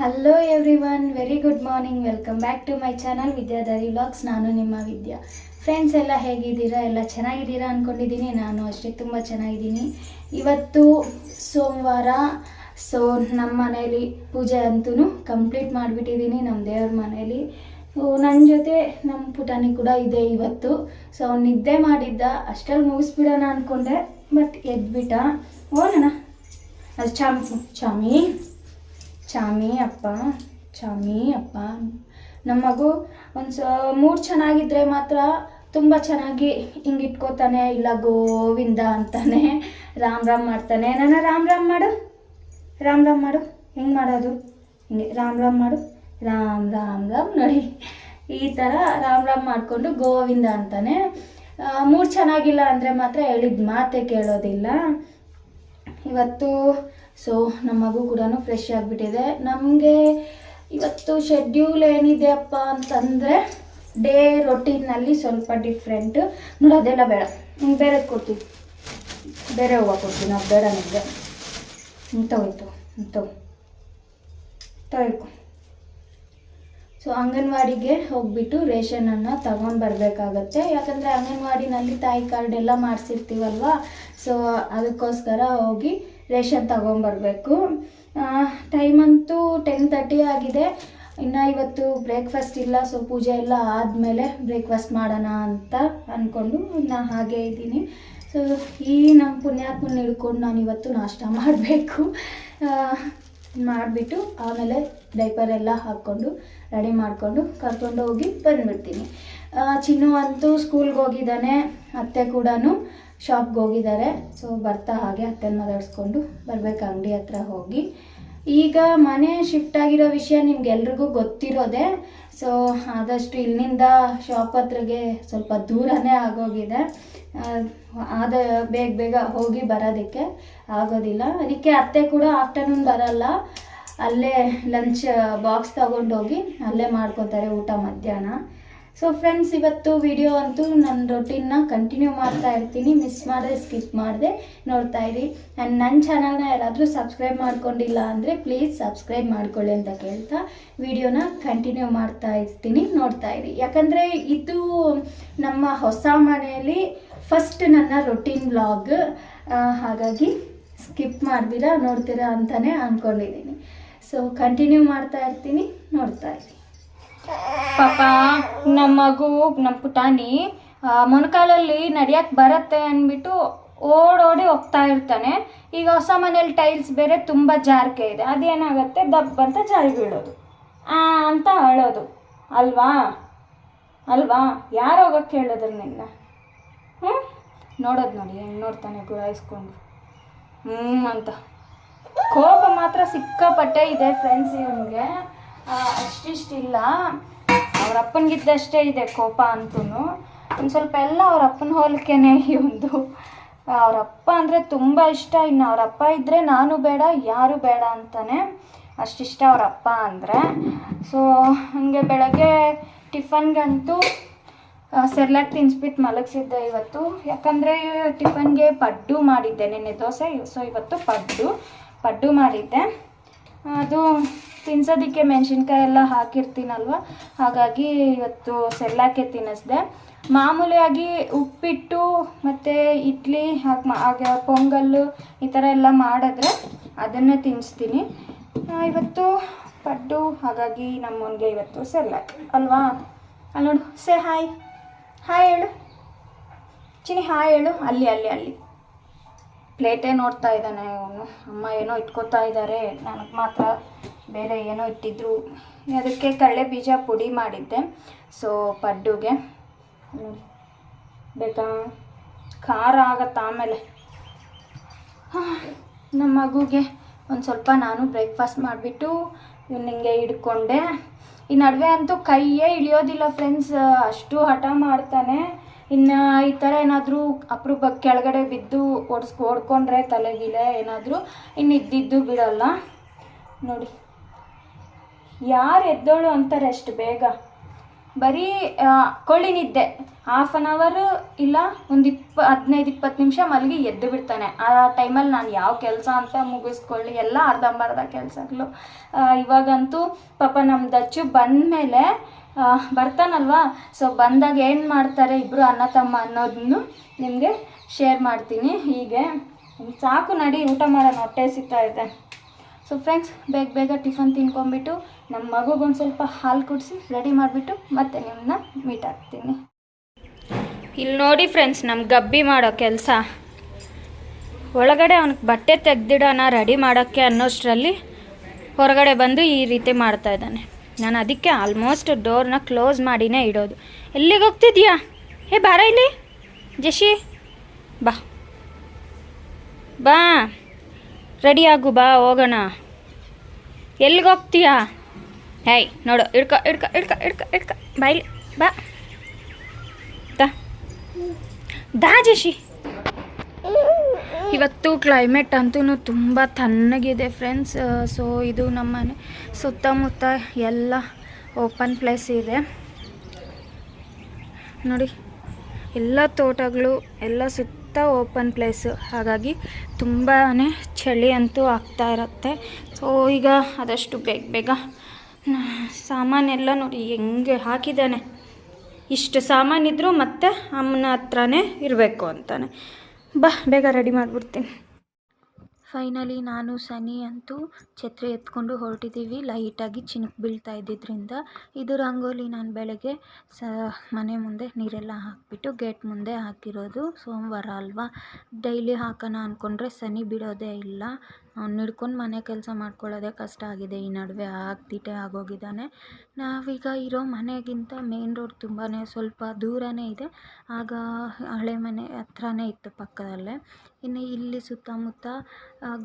Hello everyone, very good morning. Welcome back to my channel Vidyadhari vlogs. ನಾನು ನಿಮ್ಮ ವಿದ್ಯಾ. Friends ಎಲ್ಲ ಹೇಗಿದ್ದೀರಾ? ಎಲ್ಲ ಚೆನ್ನಾಗಿದ್ದೀರಾ ಅಂದ್ಕೊಂಡಿದ್ದೀನಿ. ನಾನು ಅಷ್ಟೇ ತುಂಬ ಚೆನ್ನಾಗಿದ್ದೀನಿ. ಇವತ್ತು ಸೋಮವಾರ. ಸೊ ನಮ್ಮ ಮನೇಲಿ ಪೂಜೆ ಅಂತೂ ಕಂಪ್ಲೀಟ್ ಮಾಡಿಬಿಟ್ಟಿದ್ದೀನಿ ನಮ್ಮ ದೇವ್ರ ಮನೇಲಿ. ನನ್ನ ಜೊತೆ ನಮ್ಮ ಪುಟಾಣಿ ಕೂಡ ಇದೆ ಇವತ್ತು. ಸೊ ಅವ್ನು ನಿದ್ದೆ ಮಾಡಿದ್ದ, ಅಷ್ಟರಲ್ಲಿ ಮುಗಿಸ್ಬಿಡೋಣ ಅಂದ್ಕೊಂಡೆ, ಬಟ್ ಎದ್ಬಿಟ್ಟ. ಓನಣ್ಣ ಅದು ಚಾಮಿ ಅಪ್ಪ ನಮ್ಮ ಮಗು ಮೂಡ್ ಚೆನ್ನಾಗಿದ್ರೆ ಮಾತ್ರ ತುಂಬ ಚೆನ್ನಾಗಿ ಹಿಂಗೆ ಇಟ್ಕೋತಾನೆ, ಇಲ್ಲ ಗೋವಿಂದ ಅಂತಾನೆ, ರಾಮ್ ರಾಮ್ ಮಾಡ್ತಾನೆ. ನನ್ನ ರಾಮ್ ರಾಮ್ ಮಾಡು ಹೆಂಗೆ ಮಾಡೋದು? ಹಿಂಗೆ ರಾಮ್ ರಾಮ್ ಮಾಡು, ರಾಮ್ ರಾಮ್ ರಾಮ್ ನೋಡಿ, ಈ ಥರ ರಾಮ್ ರಾಮ್ ಮಾಡಿಕೊಂಡು ಗೋವಿಂದ ಅಂತಾನೆ. ಮೂಡ್ ಚೆನ್ನಾಗಿಲ್ಲ ಅಂದರೆ ಮಾತ್ರ ಹೇಳಿದ ಮಾತೇ ಕೇಳೋದಿಲ್ಲ. ಇವತ್ತು ಸೊ ನಮ್ಮ ಮಗು ಕೂಡ ಫ್ರೆಶ್ ಆಗಿಬಿಟ್ಟಿದೆ. ನಮಗೆ ಇವತ್ತು ಶೆಡ್ಯೂಲ್ ಏನಿದೆ ಅಪ್ಪ ಅಂತಂದರೆ, ಡೇ ರೊಟೀನಲ್ಲಿ ಸ್ವಲ್ಪ ಡಿಫ್ರೆಂಟ್. ನೋಡಿ ಅದೆಲ್ಲ ಬೇಡ, ನಿಮ್ಗೆ ಬೇರೆ ಕೊಡ್ತೀವಿ, ಬೇರೆ ಹೂವು ಕೊಡ್ತೀವಿ ನಾವು, ಬೇಡ ನಿಮಗೆ. ತಗೋಯ್ತು. ಸೊ ಅಂಗನವಾಡಿಗೆ ಹೋಗ್ಬಿಟ್ಟು ರೇಷನನ್ನು ತಗೊಂಡು ಬರಬೇಕಾಗತ್ತೆ. ಯಾಕಂದರೆ ಅಂಗನವಾಡಿನಲ್ಲಿ ತಾಯಿ ಕಾರ್ಡ್ ಎಲ್ಲ ಮಾಡಿಸಿರ್ತೀವಲ್ವ, ಸೊ ಅದಕ್ಕೋಸ್ಕರ ಹೋಗಿ ರೇಷನ್ ತಗೊಂಬರಬೇಕು. ಟೈಮಂತೂ 10:30 ಆಗಿದೆ. ಇನ್ನು ಇವತ್ತು ಬ್ರೇಕ್ಫಾಸ್ಟ್ ಇಲ್ಲ. ಸೊ ಪೂಜೆ ಎಲ್ಲ ಆದಮೇಲೆ ಬ್ರೇಕ್ಫಾಸ್ಟ್ ಮಾಡೋಣ ಅಂತ ಅಂದ್ಕೊಂಡು ನಾನು ಹಾಗೇ ಇದ್ದೀನಿ. ಸೊ ಈ ನಮ್ಮ ಪುಣ್ಯಾತ್ಮನ ಹಿಡ್ಕೊಂಡು ನಾನು ಇವತ್ತು ನಾಷ್ಟ ಮಾಡಬೇಕು. ಮಾಡಿಬಿಟ್ಟು ಆಮೇಲೆ ಡೈಪರ್ ಎಲ್ಲ ಹಾಕ್ಕೊಂಡು ರೆಡಿ ಮಾಡಿಕೊಂಡು ಕರ್ಕೊಂಡು ಹೋಗಿ ಬಂದುಬಿಡ್ತೀನಿ. ಚಿನ್ನು ಅಂತೂ ಸ್ಕೂಲ್ಗೆ ಹೋಗಿದ್ದಾನೆ, ಅತ್ತೆ ಕೂಡ ಶಾಪ್ಗೆ ಹೋಗಿದ್ದಾರೆ. ಸೊ ಬರ್ತಾ ಹಾಗೆ ಅತ್ತೆನ ಮಾತಾಡಿಸ್ಕೊಂಡು ಬರಬೇಕು ಅಂಗಡಿ ಹತ್ರ ಹೋಗಿ. ಈಗ ಮನೆ ಶಿಫ್ಟ್ ಆಗಿರೋ ವಿಷಯ ನಿಮ್ಗೆಲ್ರಿಗೂ ಗೊತ್ತಿರೋದೆ. ಸೊ ಆದಷ್ಟು ಇಲ್ಲಿಂದ ಶಾಪ್ ಹತ್ರಗೆ ಸ್ವಲ್ಪ ದೂರನೇ ಆಗೋಗಿದೆ. ಬೇಗ ಹೋಗಿ ಬರೋದಕ್ಕೆ ಆಗೋದಿಲ್ಲ. ಅದಕ್ಕೆ ಅತ್ತೆ ಕೂಡ ಆಫ್ಟರ್ನೂನ್ ಬರಲ್ಲ, ಅಲ್ಲೇ ಲಂಚ್ ಬಾಕ್ಸ್ ತೊಗೊಂಡೋಗಿ ಅಲ್ಲೇ ಮಾಡ್ಕೊತಾರೆ ಊಟ ಮಧ್ಯಾಹ್ನ. ಸೊ ಫ್ರೆಂಡ್ಸ್, ಇವತ್ತು ವಿಡಿಯೋ ಅಂತೂ ನನ್ನ ರೊಟೀನ್ನ ಕಂಟಿನ್ಯೂ ಮಾಡ್ತಾ ಇರ್ತೀನಿ. ಮಿಸ್ ಮಾಡಿದ್ರೆ ಸ್ಕಿಪ್ ಮಾಡಿದೆ ನೋಡ್ತಾ ಇರಿ. ಆ್ಯಂಡ್ ನನ್ನ ಚಾನಲ್ನ ಯಾರಾದರೂ ಸಬ್ಸ್ಕ್ರೈಬ್ ಮಾಡ್ಕೊಂಡಿಲ್ಲ ಅಂದರೆ ಪ್ಲೀಸ್ ಸಬ್ಸ್ಕ್ರೈಬ್ ಮಾಡ್ಕೊಳ್ಳಿ ಅಂತ ಕೇಳ್ತಾ ವಿಡಿಯೋನ ಕಂಟಿನ್ಯೂ ಮಾಡ್ತಾ ಇರ್ತೀನಿ, ನೋಡ್ತಾ ಇರಿ. ಯಾಕಂದರೆ ಇದು ನಮ್ಮ ಹೊಸ ಮನೆಯಲ್ಲಿ ಫಸ್ಟ್ ನನ್ನ ರೊಟೀನ್ ವ್ಲಾಗ್, ಹಾಗಾಗಿ ಸ್ಕಿಪ್ ಮಾಡ್ದಿರಾ ನೋಡ್ತೀರಾ ಅಂತಲೇ ಅಂದ್ಕೊಂಡಿದ್ದೀನಿ. ಸೊ ಕಂಟಿನ್ಯೂ ಮಾಡ್ತಾ ಇರ್ತೀನಿ, ನೋಡ್ತಾ ಇರಿ. ಪಾಪ ನಮ್ಮ ಮಗು, ನಮ್ಮ ಪುಟಾಣಿ ಮೊಣಕಾಲಲ್ಲಿ ನಡೆಯೋಕ್ಕೆ ಬರುತ್ತೆ ಅಂದ್ಬಿಟ್ಟು ಓಡೋಡಿ ಹೋಗ್ತಾ ಇರ್ತಾನೆ. ಈಗ ಹೊಸ ಮನೇಲಿ ಟೈಲ್ಸ್ ಬೇರೆ ತುಂಬ ಜಾರಿಕೆ ಇದೆ, ಅದೇನಾಗುತ್ತೆ ದಬ್ಬಂತ ಜಾರಿ ಬೀಳೋದು ಅಂತ ಅಳೋದು ಅಲ್ವಾ ಯಾರು ಹೋಗೋಕ್ಕೆ ಹೇಳೋದು ನಿನ್ನ? ನೋಡೋದು ನೋಡಿ ಹೆಂಗೆ ನೋಡ್ತಾನೆ ಗುರಾಯಿಸ್ಕೊಂಡು ಅಂತ. ಕೋಪ ಮಾತ್ರ ಸಿಕ್ಕಾಪಟ್ಟೆ ಇದೆ ಫ್ರೆಂಡ್ಸ್ ಇವನಿಗೆ, ಅಷ್ಟಿಷ್ಟಿಲ್ಲ. ಅವ್ರ ಅಪ್ಪನಿಗಿದ್ದಷ್ಟೇ ಇದೆ ಕೋಪ ಅಂತೂ. ಒಂದು ಸ್ವಲ್ಪ ಎಲ್ಲ ಅವ್ರ ಅಪ್ಪನ ಹೋಲಿಕೆನೇ ಇವೊಂದು. ಅವರಪ್ಪ ಅಂದರೆ ತುಂಬ ಇಷ್ಟ. ಇನ್ನು ಅವರಪ್ಪ ಇದ್ದರೆ ನಾನು ಬೇಡ ಯಾರು ಬೇಡ ಅಂತಾನೆ, ಅಷ್ಟಿಷ್ಟ ಅವರಪ್ಪ ಅಂದರೆ. ಸೊ ಹಾಗೆ ಬೆಳಗ್ಗೆ ಟಿಫನ್ಗಂತೂ ಸೆರ್ಲಾಕ್ ತಿನ್ನಿಸ್ಬಿಟ್ಟು ಮಲಗಿಸಿದ್ದೆ ಇವತ್ತು. ಯಾಕಂದರೆ ಟಿಫನ್ಗೆ ಪಡ್ಡು ಮಾಡಿದ್ದೆ, ನೆನ್ನೆ ದೋಸೆ, ಸೊ ಇವತ್ತು ಪಡ್ಡು ಮಾಡಿದ್ದೆ. ಅದು ತಿನ್ಸೋದಕ್ಕೆ ಮೆಣಸಿನ್ಕಾಯಿ ಎಲ್ಲ ಹಾಕಿರ್ತೀನಲ್ವ, ಹಾಗಾಗಿ ಇವತ್ತು ಸೆರ್ಲಾಕೆ ತಿನ್ನಿಸ್ದೆ. ಮಾಮೂಲಿಯಾಗಿ ಉಪ್ಪಿಟ್ಟು ಮತ್ತು ಇಡ್ಲಿ ಹಾಗೆ ಪೊಂಗಲ್ಲು ಈ ಥರ ಎಲ್ಲ ಮಾಡಿದ್ರೆ ಅದನ್ನೇ ತಿನ್ನಿಸ್ತೀನಿ. ಇವತ್ತು ಪಡ್ಡು, ಹಾಗಾಗಿ ನಮ್ಮನಿಗೆ ಇವತ್ತು ಸೆರ್ಲಾಕ್ ಅಲ್ವಾ. ಅಲ್ಲಿ ನೋಡು, ಸೇ ಹಾಯ್ ಹೇಳು ಚಿನಿ, ಹಾಯ್ ಹೇಳು. ಅಲ್ಲಿ ಪ್ಲೇಟೇ ನೋಡ್ತಾ ಇದ್ದಾನೆ ಅವನು. ಅಮ್ಮ ಏನೋ ಇಟ್ಕೋತಾ ಇದ್ದಾರೆ, ನನಗೆ ಮಾತ್ರ ಬೇರೆ ಏನೋ ಇಟ್ಟಿದ್ರು. ಅದಕ್ಕೆ ಕಡಲೆ ಬೀಜ ಪುಡಿ ಮಾಡಿದ್ದೆ. ಸೊ ಪಡ್ಡುಗೆ ಬೇಕಾ, ಖಾರ ಆಗತ್ತೆ ಆಮೇಲೆ. ನಮ್ಮ ಮಗುಗೆ ಒಂದು ಸ್ವಲ್ಪ ನಾನು ಬ್ರೇಕ್ಫಾಸ್ಟ್ ಮಾಡಿಬಿಟ್ಟು ಇವನಿಗೆ ಹಿಡ್ಕೊಂಡೆ. ಈ ನಡುವೆ ಅಂತೂ ಕೈಯೇ ಇಳಿಯೋದಿಲ್ಲ ಫ್ರೆಂಡ್ಸ್, ಅಷ್ಟು ಹಠ ಮಾಡ್ತಾನೆ. ಇನ್ನು ಈ ಥರ ಏನಾದರೂ ಅಪರೂಪಕ್ಕೆ ಕೆಳಗಡೆ ಬಿದ್ದು ಓಡ್ಕೊಂಡ್ರೆ ತಲೆಗಿಲೆ ಏನಾದರೂ ಇನ್ನು ಇದ್ದಿದ್ದು ಬಿಡೋಲ್ಲ ನೋಡಿ. ಯಾರು ಎದ್ದೋಳು ಅಂತಾರೆ ಅಷ್ಟು ಬೇಗ. ಬರೀ ಕೊಳ್ಳಿ ನಿದ್ದೆ 1/2 ಇಲ್ಲ ಒಂದು 15-20 ನಿಮಿಷ ಮಲಗಿ ಎದ್ದು ಬಿಡ್ತಾನೆ. ಆ ಟೈಮಲ್ಲಿ ನಾನು ಯಾವ ಕೆಲಸ ಅಂತ ಮುಗಿಸ್ಕೊಳ್ಳಿ, ಎಲ್ಲ ಅರ್ಧಂಬರ್ಧ ಕೆಲಸಗಳು. ಇವಾಗಂತೂ ಪಾಪ ನಮ್ಮ ದಚ್ಚು ಬಂದಮೇಲೆ ಬರ್ತಾನಲ್ವಾ, ಸೊ ಬಂದಾಗ ಏನು ಮಾಡ್ತಾರೆ ಇಬ್ಬರು ಅಣ್ಣ ತಮ್ಮ ಅನ್ನೋದನ್ನು ನಿಮಗೆ ಶೇರ್ ಮಾಡ್ತೀನಿ. ಹೀಗೆ ಸಾಕು ನಡಿ ಊಟ ಮಾಡೋಣ, ಹೊಟ್ಟೆ ಸಿಗ್ತಾ ಇದೆ. ಸೊ ಫ್ರೆಂಡ್ಸ್, ಬೇಗ ಟಿಫನ್ ತಿನ್ಕೊಂಬಿಟ್ಟು ನಮ್ಮ ಮಗುಗೊಂದು ಸ್ವಲ್ಪ ಹಾಲು ಕುಡಿಸಿ ರೆಡಿ ಮಾಡಿಬಿಟ್ಟು ಮತ್ತೆ ನಿಮ್ಮನ್ನ ಮೀಟ್ ಆಗ್ತೀನಿ. ಇಲ್ಲಿ ನೋಡಿ ಫ್ರೆಂಡ್ಸ್, ನಮ್ಮ ಗಬ್ಬಿ ಮಾಡೋ ಕೆಲಸ. ಒಳಗಡೆ ಅವ್ನಿಗೆ ಬಟ್ಟೆ ತೆಗ್ದಿಡೋಣ ರೆಡಿ ಮಾಡೋಕ್ಕೆ ಅನ್ನೋಷ್ಟರಲ್ಲಿ ಹೊರಗಡೆ ಬಂದು ಈ ರೀತಿ ಮಾಡ್ತಾ ಇದ್ದಾನೆ. ನಾನು ಅದಕ್ಕೆ ಆಲ್ಮೋಸ್ಟ್ ಡೋರ್ನ ಕ್ಲೋಸ್ ಮಾಡಿನೇ ಇಡೋದು. ಎಲ್ಲಿಗೆ ಹೋಗ್ತಿದ್ಯಾ? ಬಾರ ಇಲ್ಲಿ ಜಶಿ, ಬಾ ಬಾ, ರೆಡಿ ಆಗು, ಬಾ ಹೋಗೋಣ. ಎಲ್ಲಿಗೆ ಹೋಗ್ತೀಯಾ? ನೋಡು, ಇಡ್ಕ ಬಾಯ್ಲಿ, ಬಾ ದಾ ಜಶಿ. ಇವತ್ತು ಕ್ಲೈಮೇಟ್ ಅಂತೂ ತುಂಬ ತಣ್ಣಗಿದೆ ಫ್ರೆಂಡ್ಸ್. ಸೊ ಇದು ನಮ್ಮನೆ ಸುತ್ತಮುತ್ತ ಎಲ್ಲ ಓಪನ್ ಪ್ಲೇಸ್ ಇದೆ ನೋಡಿ, ಎಲ್ಲ ತೋಟಗಳು ಎಲ್ಲ ಸುತ್ತ ಓಪನ್ ಪ್ಲೇಸು. ಹಾಗಾಗಿ ತುಂಬಾ ಚಳಿ ಅಂತೂ ಆಗ್ತಾ ಇರುತ್ತೆ. ಸೊ ಈಗ ಆದಷ್ಟು ಬೇಗ ಸಾಮಾನೆಲ್ಲ ನೋಡಿ ಹೆಂಗೆ ಹಾಕಿದ್ದಾನೆ. ಇಷ್ಟು ಸಾಮಾನಿದ್ರೂ ಮತ್ತೆ ಅಮ್ಮನ ಹತ್ರನೇ ಇರಬೇಕು ಅಂತಾನೆ. ಬಾ ಬೇಗ ರೆಡಿ ಮಾಡಿಬಿಡ್ತೀನಿ. ಫೈನಲಿ ನಾನು ಸನಿ ಅಂತೂ ಛತ್ರಿ ಎತ್ಕೊಂಡು ಹೊರಟಿದ್ದೀವಿ. ಲೈಟಾಗಿ ಚಿನುಕು ಬೀಳ್ತಾ ಇದ್ದಿದ್ದರಿಂದ ಇದು ರಂಗೋಲಿ ನಾನು ಬೆಳಗ್ಗೆ ಮನೆ ಮುಂದೆ ನೀರೆಲ್ಲ ಹಾಕಿಬಿಟ್ಟು ಗೇಟ್ ಮುಂದೆ ಹಾಕಿರೋದು. ಸೋಮವಾರ ಅಲ್ವಾ, ಡೈಲಿ ಹಾಕೋಣ ಅಂದ್ಕೊಂಡ್ರೆ ಸನಿ ಬಿಡೋದೇ ಇಲ್ಲ. ಅವ್ನು ಹಿಡ್ಕೊಂಡು ಮನೆ ಕೆಲಸ ಮಾಡ್ಕೊಳ್ಳೋದೇ ಕಷ್ಟ ಆಗಿದೆ. ಈ ನಡುವೆ ಆಗ್ತಿಟ್ಟೆ ಆಗೋಗಿದ್ದಾನೆ. ನಾವೀಗ ಇರೋ ಮನೆಗಿಂತ ಮೇನ್ ರೋಡ್ ತುಂಬಾ ಸ್ವಲ್ಪ ದೂರನೇ ಇದೆ. ಆಗ ಹಳೆ ಮನೆ ಹತ್ರನೇ ಇತ್ತು ಪಕ್ಕದಲ್ಲೇ. ಇನ್ನು ಇಲ್ಲಿ ಸುತ್ತಮುತ್ತ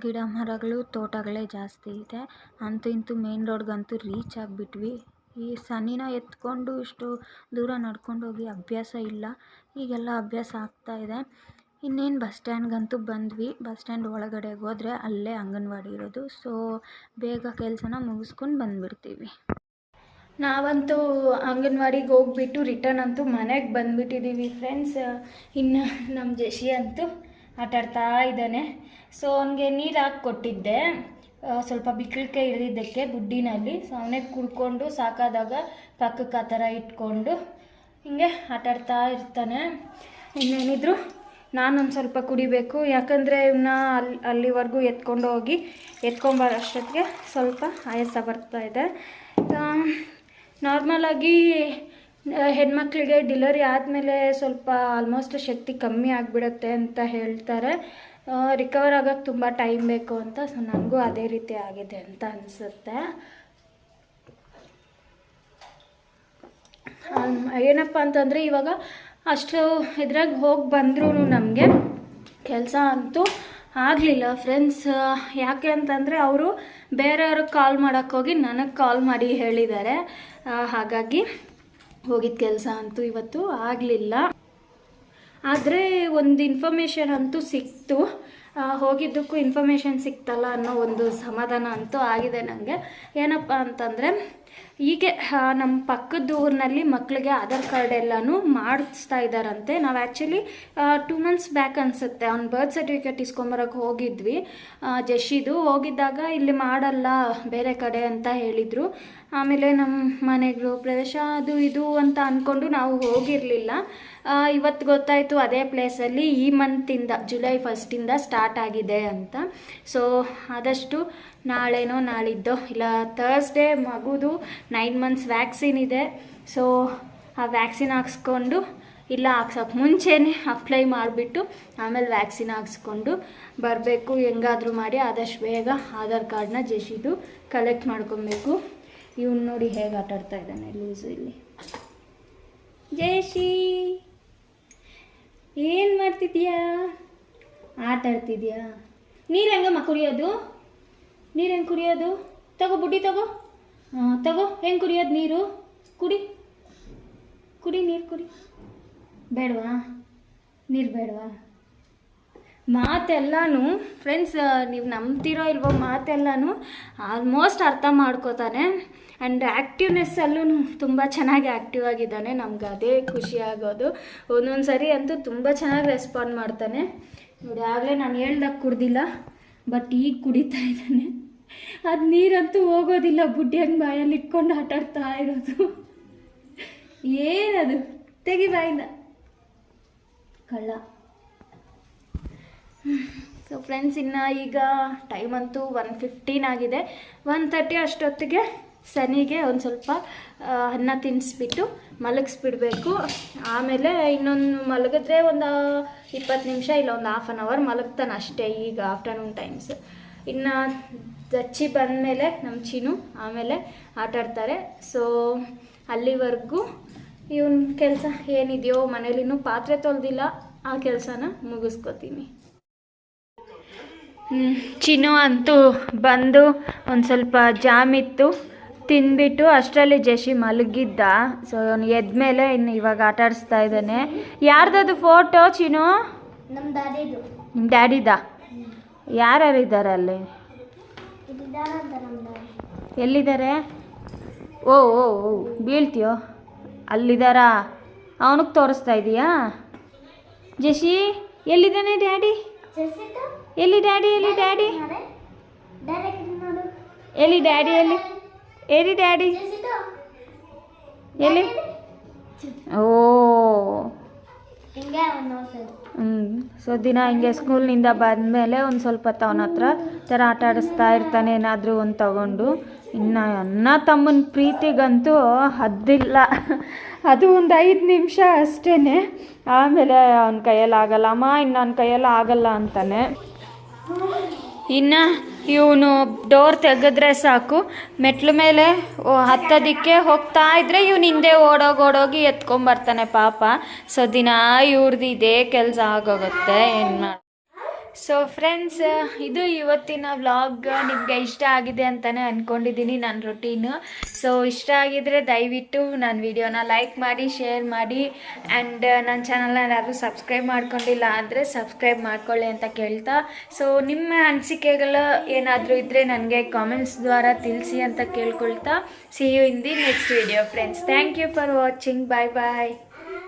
ಗಿಡ ಮರಗಳು ತೋಟಗಳೇ ಜಾಸ್ತಿ ಇದೆ. ಅಂತೂ ಇಂತೂ ಮೇನ್ ರೋಡ್ಗಂತೂ ರೀಚ್ ಆಗಿಬಿಟ್ವಿ. ಈ ಸನಿನ ಎತ್ಕೊಂಡು ಇಷ್ಟು ದೂರ ನಡ್ಕೊಂಡು ಹೋಗಿ ಅಭ್ಯಾಸ ಇಲ್ಲ, ಈಗೆಲ್ಲ ಅಭ್ಯಾಸ ಆಗ್ತಾಯಿದೆ. ಇನ್ನೇನು ಬಸ್ ಸ್ಟ್ಯಾಂಡ್ಗಂತೂ ಬಂದ್ವಿ. ಬಸ್ ಸ್ಟ್ಯಾಂಡ್ ಒಳಗಡೆ ಹೋದರೆ ಅಲ್ಲೇ ಅಂಗನವಾಡಿ ಇರೋದು. ಸೊ ಬೇಗ ಕೆಲಸನ ಮುಗಿಸ್ಕೊಂಡು ಬಂದುಬಿಡ್ತೀವಿ. ನಾವಂತೂ ಅಂಗನವಾಡಿಗೆ ಹೋಗ್ಬಿಟ್ಟು ರಿಟರ್ನ್ ಅಂತೂ ಮನೆಗೆ ಬಂದುಬಿಟ್ಟಿದ್ದೀವಿ ಫ್ರೆಂಡ್ಸ್. ಇನ್ನು ನಮ್ಮ ಜಶಿ ಅಂತೂ ಆಟಾಡ್ತಾ ಇದ್ದಾನೆ. ಸೊ ಅವನಿಗೆ ನೀರು ಹಾಕಿ ಕೊಟ್ಟಿದ್ದೆ, ಸ್ವಲ್ಪ ಬಿಕ್ಕಳಿಕೆ ಹಿಡಿದಿದ್ದಕ್ಕೆ ಬುಡ್ಡಿನಲ್ಲಿ. ಸೊ ಅವನೇ ಕುಡ್ಕೊಂಡು ಸಾಕಾದಾಗ ಪಕ್ಕಕ್ಕೆ ಆ ಥರ ಇಟ್ಕೊಂಡು ಹಿಂಗೆ ಆಟಾಡ್ತಾ ಇರ್ತಾನೆ. ಇನ್ನೇನಿದ್ರು ನಾನೊಂದು ಸ್ವಲ್ಪ ಕುಡಿಬೇಕು, ಯಾಕಂದರೆ ಇವನ್ನ ಅಲ್ಲಿವರೆಗೂ ಎತ್ಕೊಂಡು ಹೋಗಿ ಎತ್ಕೊಂಬರೋಷ್ಟೊತ್ತಿಗೆ ಸ್ವಲ್ಪ ಆಯಾಸ ಬರ್ತಾಯಿದೆ. ನಾರ್ಮಲಾಗಿ ಹೆಣ್ಮಕ್ಳಿಗೆ ಡೆಲಿವರಿ ಆದಮೇಲೆ ಸ್ವಲ್ಪ ಆಲ್ಮೋಸ್ಟ್ ಶಕ್ತಿ ಕಮ್ಮಿ ಆಗಿಬಿಡುತ್ತೆ ಅಂತ ಹೇಳ್ತಾರೆ. ರಿಕವರ್ ಆಗೋಕ್ಕೆ ತುಂಬ ಟೈಮ್ ಬೇಕು ಅಂತ. ಸೊ ನನಗೂ ಅದೇ ರೀತಿ ಆಗಿದೆ ಅಂತ ಅನಿಸುತ್ತೆ. ಏನಪ್ಪ ಅಂತಂದರೆ ಇವಾಗ ಅಷ್ಟು ಇದ್ರಾಗ ಹೋಗಿ ಬಂದ್ರೂ ನಮಗೆ ಕೆಲಸ ಅಂತೂ ಆಗಲಿಲ್ಲ ಫ್ರೆಂಡ್ಸ್. ಯಾಕೆ ಅಂತಂದರೆ ಅವರು ಬೇರೆಯವ್ರಿಗೆ ಕಾಲ್ ಮಾಡೋಕ್ಕೋಗಿ ನನಗೆ ಕಾಲ್ ಮಾಡಿ ಹೇಳಿದ್ದಾರೆ. ಹಾಗಾಗಿ ಹೋಗಿದ್ದ ಕೆಲಸ ಅಂತೂ ಇವತ್ತು ಆಗಲಿಲ್ಲ. ಆದರೆ ಒಂದು ಇನ್ಫಾರ್ಮೇಷನ್ ಅಂತೂ ಸಿಕ್ತು. ಹೋಗಿದ್ದಕ್ಕೂ ಇನ್ಫಾರ್ಮೇಷನ್ ಸಿಕ್ತಲ್ಲ ಅನ್ನೋ ಒಂದು ಸಮಾಧಾನ ಅಂತೂ ಆಗಿದೆ ನನಗೆ. ಏನಪ್ಪ ಅಂತಂದರೆ ಹೀಗೆ ನಮ್ಮ ಪಕ್ಕದ ಊರಿನಲ್ಲಿ ಮಕ್ಕಳಿಗೆ ಆಧಾರ್ ಕಾರ್ಡ್ ಎಲ್ಲನೂ ಮಾಡಿಸ್ತಾ ಇದ್ದಾರಂತೆ. ನಾವು ಆ್ಯಕ್ಚುಲಿ 2 months ಬ್ಯಾಕ್ ಅನಿಸುತ್ತೆ ಅವ್ನ ಬರ್ತ್ ಸರ್ಟಿಫಿಕೇಟ್ ಇಸ್ಕೊಂಬರೋಕ್ಕೆ ಹೋಗಿದ್ವಿ. ಜಶಿದು ಹೋಗಿದ್ದಾಗ ಇಲ್ಲಿ ಮಾಡಲ್ಲ ಬೇರೆ ಕಡೆ ಅಂತ ಹೇಳಿದರು. ಆಮೇಲೆ ನಮ್ಮ ಮನೆಗಳು ಪ್ರವೇಶ ಅದು ಇದು ಅಂತ ಅಂದ್ಕೊಂಡು ನಾವು ಹೋಗಿರಲಿಲ್ಲ. ಇವತ್ತು ಗೊತ್ತಾಯಿತು ಅದೇ ಪ್ಲೇಸಲ್ಲಿ ಈ ಮಂತಿಂದ ಜುಲೈ 1st ಸ್ಟಾರ್ಟ್ ಆಗಿದೆ ಅಂತ. ಸೊ ಆದಷ್ಟು ನಾಳೆನೋ ನಾಳಿದ್ದೋ ಇಲ್ಲ ಥರ್ಸ್ಡೇ ಮಗುದು 9 months ವ್ಯಾಕ್ಸಿನ್ ಇದೆ. ಸೊ ಆ ವ್ಯಾಕ್ಸಿನ್ ಹಾಕ್ಸ್ಕೊಂಡು ಇಲ್ಲ ಹಾಕ್ಸೋಕ್ಕೆ ಮುಂಚೆನೇ ಅಪ್ಲೈ ಮಾಡಿಬಿಟ್ಟು ಆಮೇಲೆ ವ್ಯಾಕ್ಸಿನ್ ಹಾಕ್ಸ್ಕೊಂಡು ಬರಬೇಕು. ಹೆಂಗಾದರೂ ಮಾಡಿ ಆದಷ್ಟು ಬೇಗ ಆಧಾರ್ ಕಾರ್ಡ್ನ ಜಶಿದು ಕಲೆಕ್ಟ್ ಮಾಡ್ಕೊಬೇಕು. ಇವನು ನೋಡಿ ಹೇಗೆ ಆಟಾಡ್ತಾ ಇದ್ದಾನೆ ಲೂಸು ಇಲ್ಲಿ. ಜಯಶ್ರೀ ಏನು ಮಾಡ್ತಿದ್ಯಾ? ಆಟಾಡ್ತಿದ್ಯಾ? ನೀರು ಹೆಂಗಮ್ಮ ಕುಡಿಯೋದು? ನೀರು ಹೆಂಗೆ ಕುಡಿಯೋದು? ತಗೋ ಬುಡ್ಡಿ ತಗೋ. ತಗೋ ಹೆಂಗೆ ಕುಡಿಯೋದು ನೀರು? ಕುಡಿ ಕುಡಿ ನೀರು ಕುಡಿ. ಬೇಡವಾ? ನೀರು ಬೇಡವಾ? ಮಾತೆಲ್ಲನೂ ಫ್ರೆಂಡ್ಸ್ ನೀವು ನಂಬ್ತಿರೋ ಇಲ್ವೋ ಮಾತೆಲ್ಲನೂ ಆಲ್ಮೋಸ್ಟ್ ಅರ್ಥ ಮಾಡ್ಕೋತಾನೆ. ಆ್ಯಂಡ್ ಆ್ಯಕ್ಟಿವ್ನೆಸ್ಸಲ್ಲೂ ತುಂಬ ಚೆನ್ನಾಗಿ ಆ್ಯಕ್ಟಿವ್ ಆಗಿದ್ದಾನೆ. ನಮ್ಗೆ ಅದೇ ಖುಷಿ ಆಗೋದು. ಒಂದೊಂದು ಸರಿ ಅಂತೂ ತುಂಬ ಚೆನ್ನಾಗಿ ರೆಸ್ಪಾಂಡ್ ಮಾಡ್ತಾನೆ. ನೋಡಿ ಆಗಲೇ ನಾನು ಹೇಳ್ದಾಗ ಕುಡ್ದಿಲ್ಲ, ಬಟ್ ಈಗ ಕುಡಿತಾ ಇದ್ದಾನೆ. ಅದು ನೀರಂತೂ ಹೋಗೋದಿಲ್ಲ, ಬುಡ್ಡಿಯಂಗೆ ಬಾಯಲ್ಲಿ ಇಟ್ಕೊಂಡು ಆಟಾಡ್ತಾ ಇರೋದು. ಏನದು ತೆಗಿ ಬಾಯಿಂದ ಕಳ್ಳ. ಸೊ ಫ್ರೆಂಡ್ಸ್, ಇನ್ನು ಈಗ ಟೈಮ್ ಅಂತೂ 1:15 ಆಗಿದೆ. 1:30 ಅಷ್ಟೊತ್ತಿಗೆ ಸನಿಗೆ ಒಂದು ಸ್ವಲ್ಪ ಅನ್ನ ತಿನ್ನಿಸ್ಬಿಟ್ಟು ಮಲಗಿಸ್ಬಿಡ್ಬೇಕು. ಆಮೇಲೆ ಇನ್ನೊಂದು ಮಲಗಿದ್ರೆ ಒಂದು 20 ನಿಮಿಷ ಇಲ್ಲ ಒಂದು ಹಾಫ್ ಆನ್ ಅವರ್ ಮಲಗ್ತಾನೆ ಅಷ್ಟೇ. ಈಗ ಆಫ್ಟರ್ನೂನ್ ಟೈಮ್ಸ್ ಇನ್ನು ದಚ್ಚಿ ಬಂದಮೇಲೆ ನಮ್ಮ ಚಿನ್ನು ಆಮೇಲೆ ಆಟಾಡ್ತಾರೆ. ಸೊ ಅಲ್ಲಿವರೆಗೂ ಇವನ್ ಕೆಲಸ ಏನಿದೆಯೋ ಮನೇಲಿ ಇನ್ನೂ ಪಾತ್ರೆ ತೊಳೆದಿಲ್ಲ, ಆ ಕೆಲಸನ ಮುಗಿಸ್ಕೊತೀನಿ. ಚಿನ್ನು ಅಂತೂ ಬಂದು ಒಂದು ಸ್ವಲ್ಪ ಜಾಮಿತ್ತು ತಿಂದ್ಬಿಟ್ಟು ಅಷ್ಟರಲ್ಲಿ ಜಶಿ ಮಲಗಿದ್ದ. ಸೊ ಅವನು ಎದ್ಮೇಲೆ ಇನ್ನು ಇವಾಗ ಆಟಾಡಿಸ್ತಾ ಇದ್ದಾನೆ. ಯಾರ್ದದು ಫೋಟೋ ಚಿನ್ನು? ನಮ್ಮ ಡ್ಯಾಡಿದು. ನಿಮ್ಮ ಡ್ಯಾಡಿದಾ? ಯಾರ್ಯಾರು ಇದ್ದಾರೆ ಅಲ್ಲಿ? ಎಲ್ಲಿದ್ದಾರೆ? ಓ ಓ ಓ ಬೀಳ್ತೀಯೋ? ಅಲ್ಲಿದ್ದಾರಾ? ಅವನಿಗೆ ತೋರಿಸ್ತಾ ಇದೀಯಾ? ಜಶಿ ಎಲ್ಲಿದ್ದಾನೆ ಡ್ಯಾಡಿ? ಎಲ್ಲಿ ಡ್ಯಾಡಿ? ಎಲ್ಲಿ ಡ್ಯಾಡಿ? ಎಲ್ಲಿ ಡ್ಯಾಡಿ? ಎಲ್ಲಿ ಎಲ್ಲಿ ಡ್ಯಾಡಿ? ಎಲ್ಲಿ? ಓ ಸೊ ದಿನ ಹಿಂಗೆ ಸ್ಕೂಲ್ನಿಂದ ಬಂದಮೇಲೆ ಒಂದು ಸ್ವಲ್ಪ ಹೊತ್ತು ಅವನ ಹತ್ರ ಥರ ಆಟ ಆಡಿಸ್ತಾ ಇರ್ತಾನೆ, ಏನಾದರೂ ಒಂದು ತಗೊಂಡು. ಇನ್ನು ಅಣ್ಣ ತಮ್ಮನ ಪ್ರೀತಿಗಂತೂ ಹದ್ದಿಲ್ಲ. ಅದು ಒಂದು 5 ನಿಮಿಷ ಅಷ್ಟೇ. ಆಮೇಲೆ ಅವನ ಕೈಯಲ್ಲಿ ಆಗಲ್ಲ ಅಮ್ಮ, ಇನ್ನು ನನ್ನ ಕೈಯಲ್ಲಿ ಆಗಲ್ಲ ಅಂತಾನೆ. ಇನ್ನು ಇವನು ಡೋರ್ ತೆಗೆದ್ರೆ ಸಾಕು, ಮೆಟ್ಲ ಮೇಲೆ ಹತ್ತೋದಕ್ಕೆ ಹೋಗ್ತಾ ಇದ್ರೆ ಇವನು ಹಿಂದೆ ಓಡೋಗಿ ಎತ್ಕೊಂಬರ್ತಾನೆ ಪಾಪ. ಸೊ ದಿನ ಇವ್ರದ್ದು ಇದೇ ಕೆಲಸ ಆಗೋಗುತ್ತೆ. ಏನು ಮಾಡಿ. ಸೊ ಫ್ರೆಂಡ್ಸ್, ಇದು ಇವತ್ತಿನ ವ್ಲಾಗ್. ನಿಮಗೆ ಇಷ್ಟ ಆಗಿದೆ ಅಂತಲೇ ಅಂದ್ಕೊಂಡಿದ್ದೀನಿ ನನ್ನ ರೊಟೀನು. ಸೊ ಇಷ್ಟ ಆಗಿದರೆ ದಯವಿಟ್ಟು ನನ್ನ ವಿಡಿಯೋನ ಲೈಕ್ ಮಾಡಿ, ಶೇರ್ ಮಾಡಿ. ಆ್ಯಂಡ್ ನನ್ನ ಚಾನಲ್ನ ಯಾರು ಸಬ್ಸ್ಕ್ರೈಬ್ ಮಾಡ್ಕೊಂಡಿಲ್ಲ ಅಂದರೆ ಸಬ್ಸ್ಕ್ರೈಬ್ ಮಾಡ್ಕೊಳ್ಳಿ ಅಂತ ಕೇಳ್ತಾ, ಸೊ ನಿಮ್ಮ ಅನಿಸಿಕೆಗಳು ಏನಾದರೂ ಇದ್ದರೆ ನನಗೆ ಕಾಮೆಂಟ್ಸ್ ದ್ವಾರ ತಿಳಿಸಿ ಅಂತ ಕೇಳ್ಕೊಳ್ತಾ, see you in the next video friends. Thank you for watching. Bye bye.